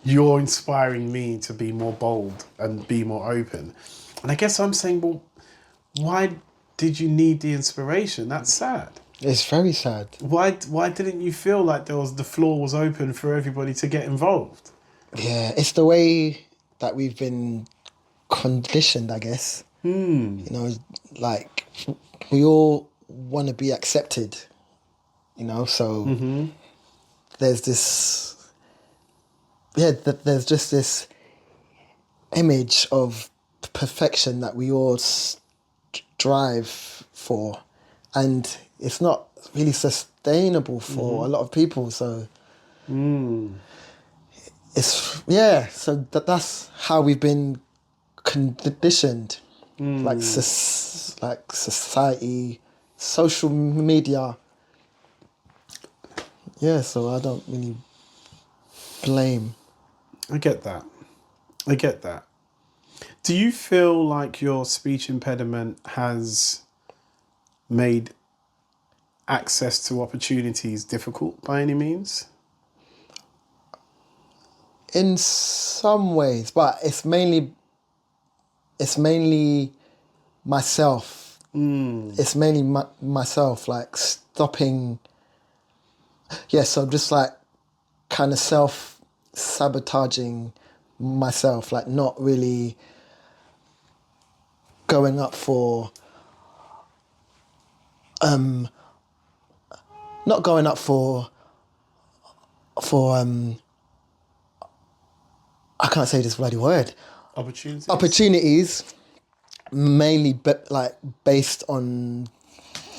you're inspiring me to be more bold and be more open. And I guess I'm saying, well, why did you need the inspiration? That's sad. It's very sad. Why didn't you feel like the floor was open for everybody to get involved? Yeah, it's the way that we've been conditioned, I guess. You know, like we all want to be accepted, you know, so there's this, there's just this image of perfection that we all strive for, and it's not really sustainable for a lot of people, so it's so that's how we've been conditioned, like society, social media. So I don't really blame. I get that. Do you feel like your speech impediment has made access to opportunities difficult by any means? In some ways, but it's mainly myself. It's mainly myself, like stopping. So just like kind of self-sabotaging myself, like not really going up for not going up for I can't say this bloody word. Opportunities, mainly like based on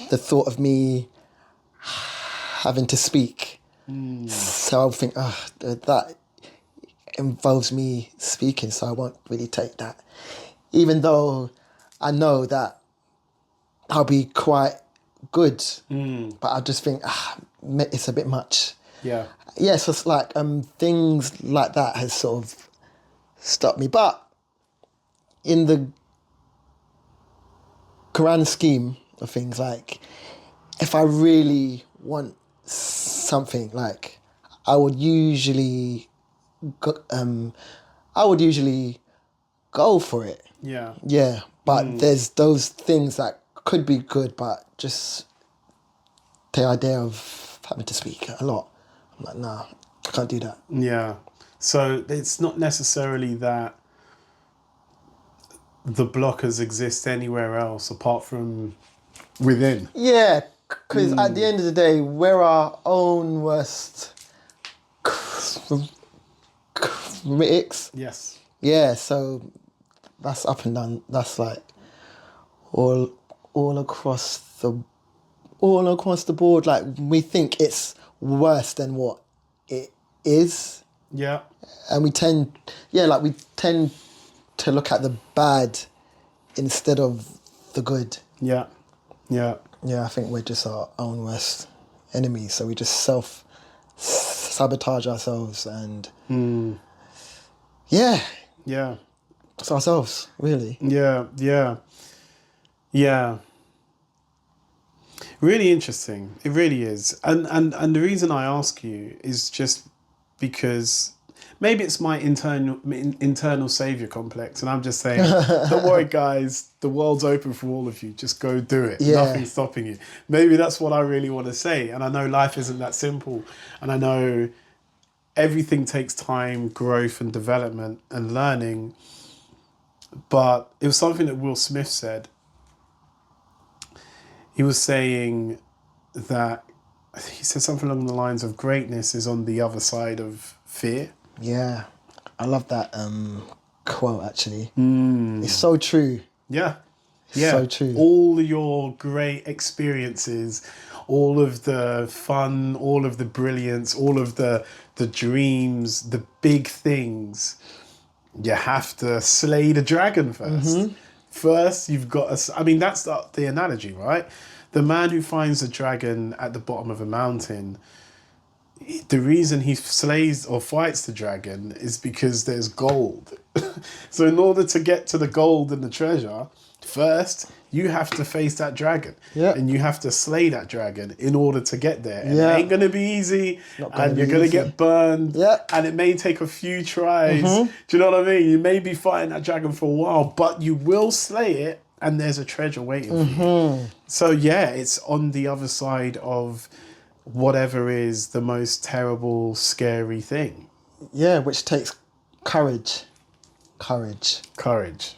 the thought of me having to speak. So I think, that involves me speaking, so I won't really take that. Even though I know that I'll be quite good, but I just think it's a bit much. So it's like things like that has sort of stopped me. But in the grand scheme of things, like if I really want something, like I would usually go for it. But there's those things that could be good, but just the idea of having to speak a lot, I'm like, nah, I can't do that. So it's not necessarily that the blockers exist anywhere else apart from within. Because at the end of the day, we're our own worst critics. So that's up and down. That's like all across the board. Like we think it's worse than what it is. And we tend to look at the bad instead of the good. I think we're just our own worst enemies. So we just self-sabotage ourselves and it's ourselves, really. Really interesting. It really is. And the reason I ask you is just because maybe it's my internal savior complex, and I'm just saying, don't worry, guys, the world's open for all of you. Just go do it. Nothing's stopping you. Maybe that's what I really want to say. And I know life isn't that simple. And I know everything takes time, growth and development and learning. But it was something that Will Smith said. He was saying that, he said something along the lines of greatness is on the other side of fear. I love that quote, actually. It's so true. So true. All your great experiences, all of the fun, all of the brilliance, all of the dreams, the big things, you have to slay the dragon first. First, you've got to... I mean, that's the analogy, right? The man who finds a dragon at the bottom of a mountain, the reason he slays or fights the dragon is because there's gold. So in order to get to the gold and the treasure, first you have to face that dragon. Yeah. And you have to slay that dragon in order to get there. And Yeah. it ain't going to be easy. Not gonna And be you're going to easy. get burned. Yeah. And it may take a few tries. Mm-hmm. Do you know what I mean? You may be fighting that dragon for a while, but you will slay it and there's a treasure waiting for Mm-hmm. you. So yeah, it's on the other side of whatever is the most terrible, scary thing. Yeah, which takes courage. Courage. Courage.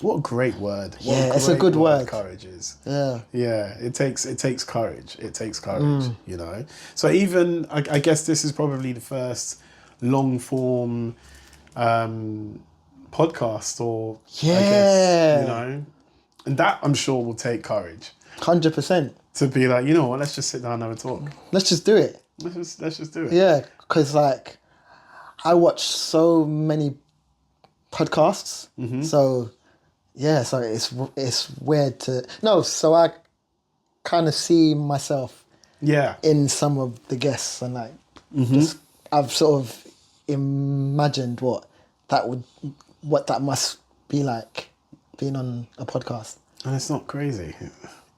What a great word. What Yeah, it's a great good word. Courage is. Yeah. Yeah, it takes courage. It takes courage, you know. So even I guess this is probably the first long form podcast, or I guess, you know, and that I'm sure will take courage 100%. to be like, you know what, let's just sit down and have a talk. Let's just do it. Let's just do it. Yeah, because like I watch so many podcasts, so yeah, so it's weird to so I kind of see myself Yeah. in some of the guests, and like just, I've sort of imagined what that must be like being on a podcast. And it's not crazy.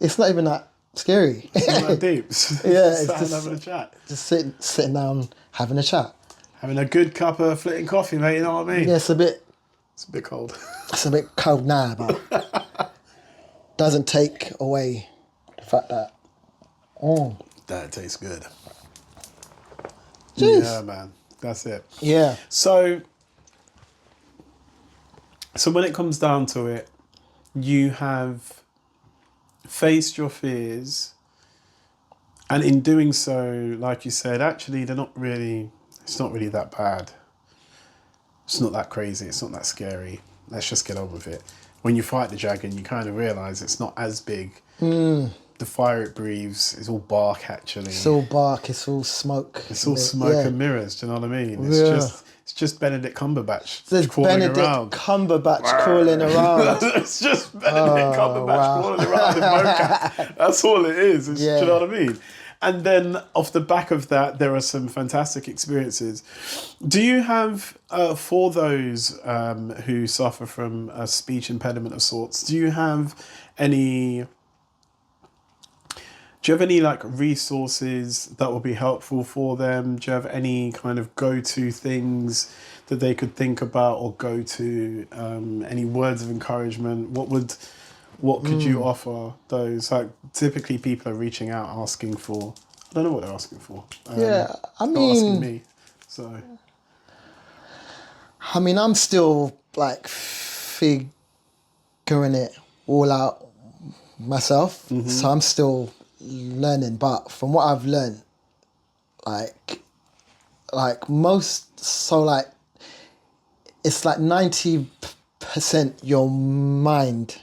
It's not even that scary. It's not that deep. Yeah, Sat it's and just having a chat. Just sitting down having a chat. Having a good cup of flitting coffee, mate, you know what I mean? Yeah, it's a bit cold. It's a bit cold now, but doesn't take away the fact that That tastes good. Jeez. Yeah, man. That's it. yeah, So when it comes down to it, you have faced your fears, and in doing so, like you said, actually it's not really that bad. It's not that crazy, it's not that scary. Let's just get on with it. When you fight the dragon, you kind of realise it's not as big. The fire it breathes is all bark, actually. it's all bark, it's all smoke. It's all smoke yeah. and mirrors, do you know what I mean? It's Yeah. just Benedict Cumberbatch There's crawling Benedict around. Cumberbatch crawling around. It's just Benedict Cumberbatch crawling around in mocap. That's all it is. Do you know what I mean? And then off the back of that, there are some fantastic experiences. Do you have, for those who suffer from a speech impediment of sorts, do you have any like resources that will be helpful for them? Do you have any kind of go-to things that they could think about, or go to any words of encouragement? What could you offer those? Like typically people are reaching out asking for, I don't know what they're asking for. Yeah, I not mean, asking me. So I'm still like figuring it all out myself. So I'm still learning, but from what I've learned, like most, so like it's like 90% your mind,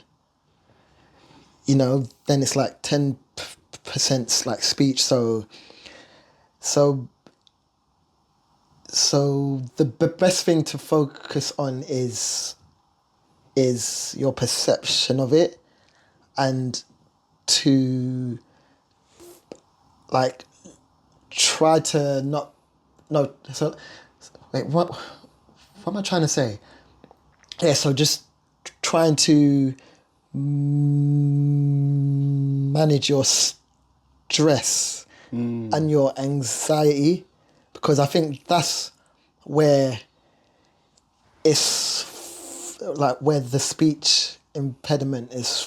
you know, then it's like 10% like speech. So the best thing to focus on is your perception of it, and to like try to not wait, what am I trying to say? Yeah, so just trying to manage your stress and your anxiety, because I think that's where it's like where the speech impediment is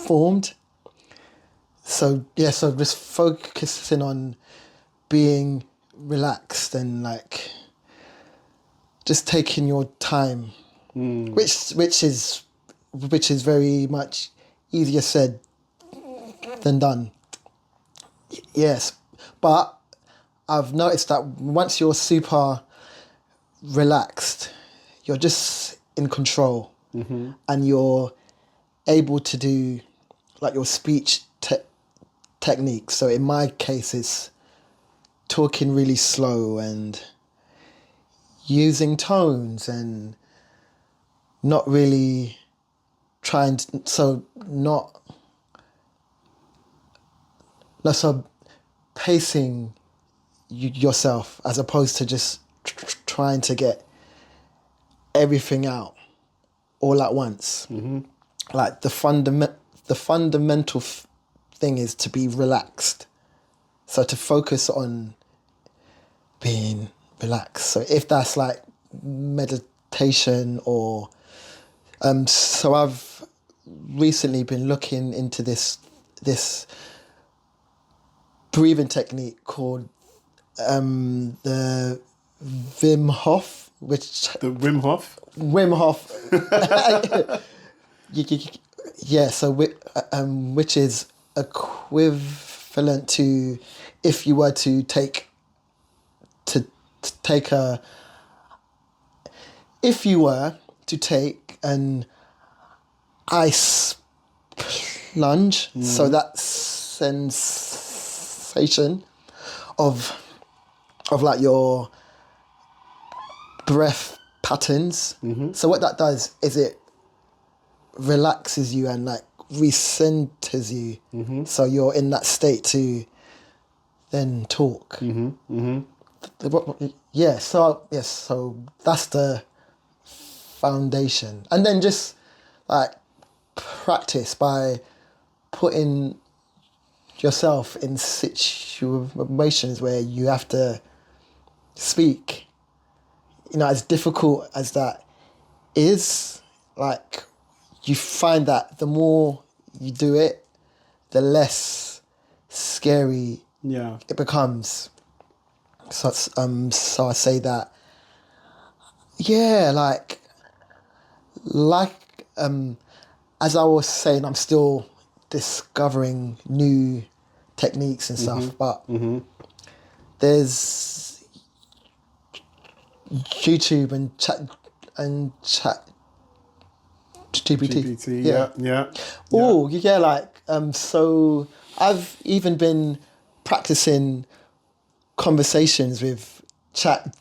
formed. So yeah, so just focusing on being relaxed and like just taking your time, which is very much easier said than done. Yes, but I've noticed that once you're super relaxed, you're just in control, and you're able to do like your speech technique. So in my case, it's talking really slow and using tones and not really trying to, so pacing yourself as opposed to just trying to get everything out all at once. Like the fundamental thing is to be relaxed. So to focus on being relaxed. So if that's like meditation or so I've recently been looking into this breathing technique called the Wim Hof, which The Wim Hof? Wim Hof. Yeah, so which is equivalent to if you were to take an ice plunge, so that sensation of like your breath patterns. So what that does is it relaxes you and like recenters you, so you're in that state to then talk. So that's the foundation, and then just like practice by putting yourself in situations where you have to speak. You know, as difficult as that is, like, you find that the more you do it, the less scary it becomes. So I say that, as I was saying, I'm still discovering new techniques and stuff, but there's YouTube and chat GPT. Yeah. Oh, yeah, like, so I've even been practicing conversations with chat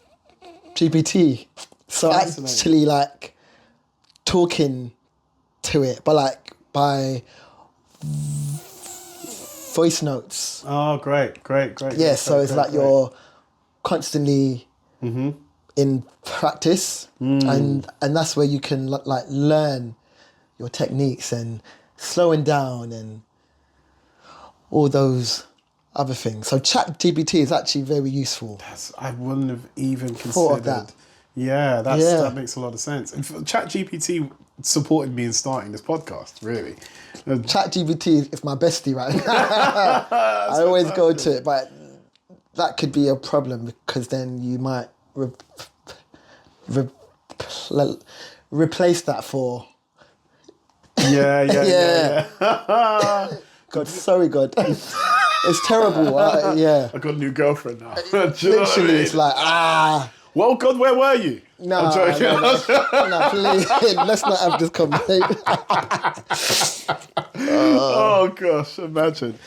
GPT. So actually like talking to it, but like by voice notes. Oh, great. Yeah, so it's like you're constantly in practice, and that's where you can like learn your techniques and slowing down and all those other things. So chat GPT is actually very useful. I wouldn't have even Thought considered of that. Yeah, that makes a lot of sense. And chat GPT supported me in starting this podcast, really. Chat GPT is my bestie right now. I always go to it, but that could be a problem because then you might replace that for... Yeah. God, sorry, God. It's terrible. Yeah. I got a new girlfriend now. Literally, it's like, Well, God, where were you? No, I'm joking. no, please, let's not have this conversation. Oh, gosh, imagine.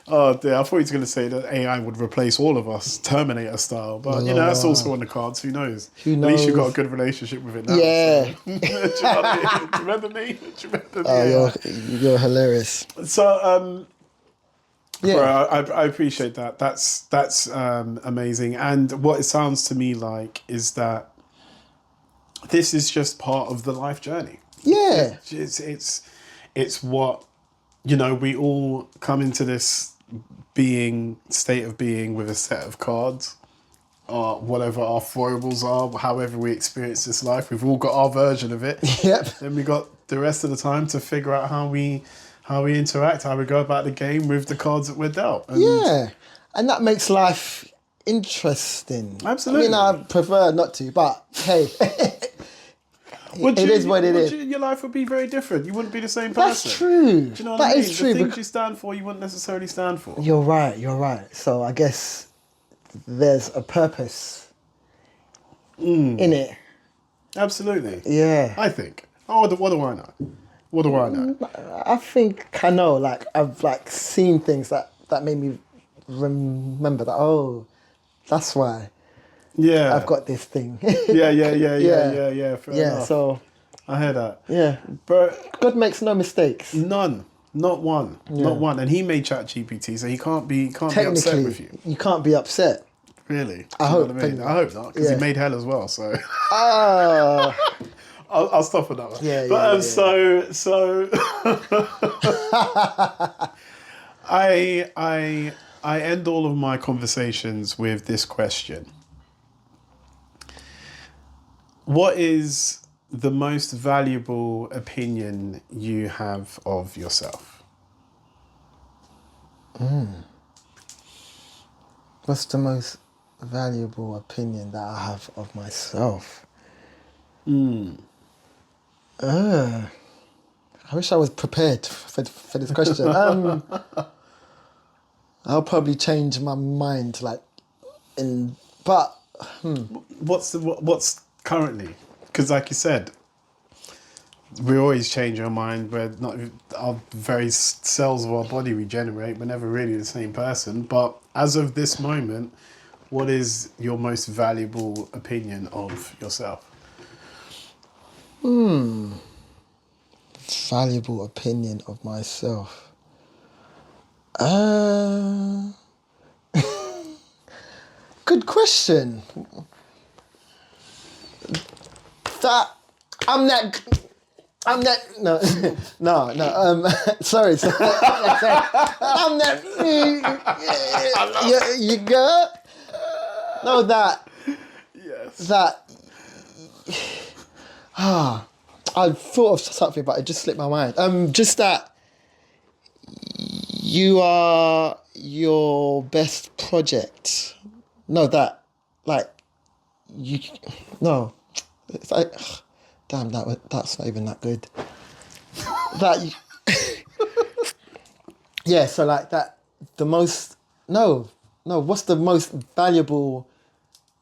Oh, dear, I thought he was going to say that AI would replace all of us, Terminator style. But, you know, that's also on the cards. Who knows? At least you've got a good relationship with it now. Yeah. So. Do you know what I mean? Do you remember me? You're hilarious. So, bro, I appreciate that. That's amazing. And what it sounds to me like is that this is just part of the life journey. Yeah. It's what, you know, we all come into this state of being with a set of cards, or whatever our foibles are, however we experience this life. We've all got our version of it. Yep. Then we got the rest of the time to figure out how we interact, how we go about the game with the cards that we're dealt. And and that makes life interesting. Absolutely. I mean, I prefer not to, but hey, it is what it is. Your life would be very different. You wouldn't be the same person. That's true. Do you know what That I mean? is true. The things you stand for, you wouldn't necessarily stand for. You're right. So I guess there's a purpose in it. Absolutely. Yeah. I think. Oh, what do I know? What do I know? I think I know. Like I've like seen things that made me remember that. Oh, that's why. Yeah. I've got this thing. Yeah. Fair enough. So I hear that. yeah, But God makes no mistakes. none. Not one. Not one. And he made ChatGPT, so he can't be upset Technically, with you. you can't be upset. Really? I Do you know hope- what I mean? I hope not, because yeah. he made hell as well, so. I'll stop on that one. Yeah, but yeah. so I end all of my conversations with this question. What is the most valuable opinion you have of yourself? What's the most valuable opinion that I have of myself? I wish I was prepared for this question. I'll probably change my mind, What's currently? Because like you said, we always change our mind. We're not, our very cells of our body regenerate. We're never really the same person. But as of this moment, what is your most valuable opinion of yourself? valuable opinion of myself. Good question. No, sorry. I'm that. You go. No, that. Yes. That. I thought of something, but it just slipped my mind. Just that you are your best project. No, that, like, you. No, it's like, damn, that's not even that good. That. Yeah. So like that. The most. No. What's the most valuable?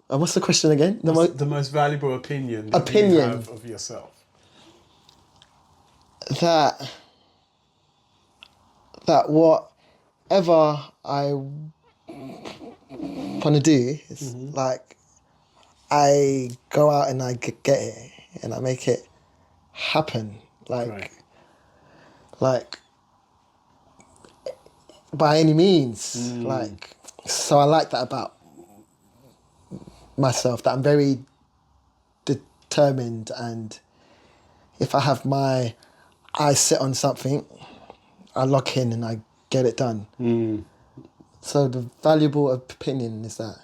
What's the question again? The most valuable opinion that you have of yourself. That whatever I want to do is like I go out and I get it and I make it happen. Like by any means. Like, so I like that about myself, that I'm very determined, and if I have my eyes set on something, I lock in and I get it done. So the valuable opinion is that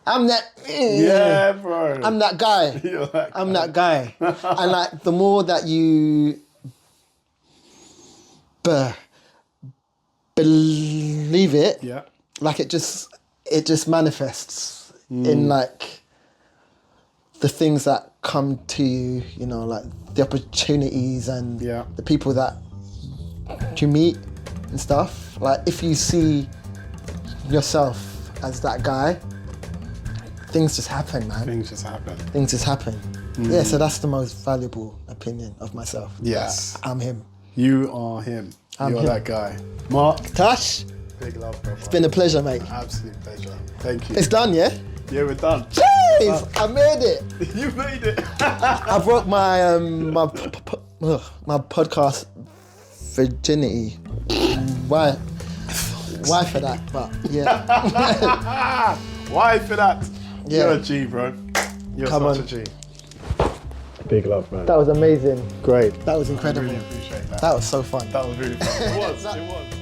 I'm that. Yeah, bro. I'm that guy. You're that guy. I'm that guy. And like the more that you believe it, Yeah. like it just manifests in like the things that come to you, you know, like the opportunities and the people that you meet and stuff. Like if you see yourself as that guy, things just happen, man. Things just happen. Things just happen. Yeah, so that's the most valuable opinion of myself. Yes. I'm him. You are him. You're him. that guy. Mark. Tash, Big love, bro. it's been a pleasure, mate. Absolute pleasure. Thank you. It's done, yeah? Yeah, we're done. Jeez, I made it. You made it. I broke my my podcast virginity. Why for that? But yeah. Why for that? Yeah. You're a G, bro. You're such a G. Big love, man. That was amazing. Great. That was incredible. Really appreciate that. That was so fun. That was really fun. It was.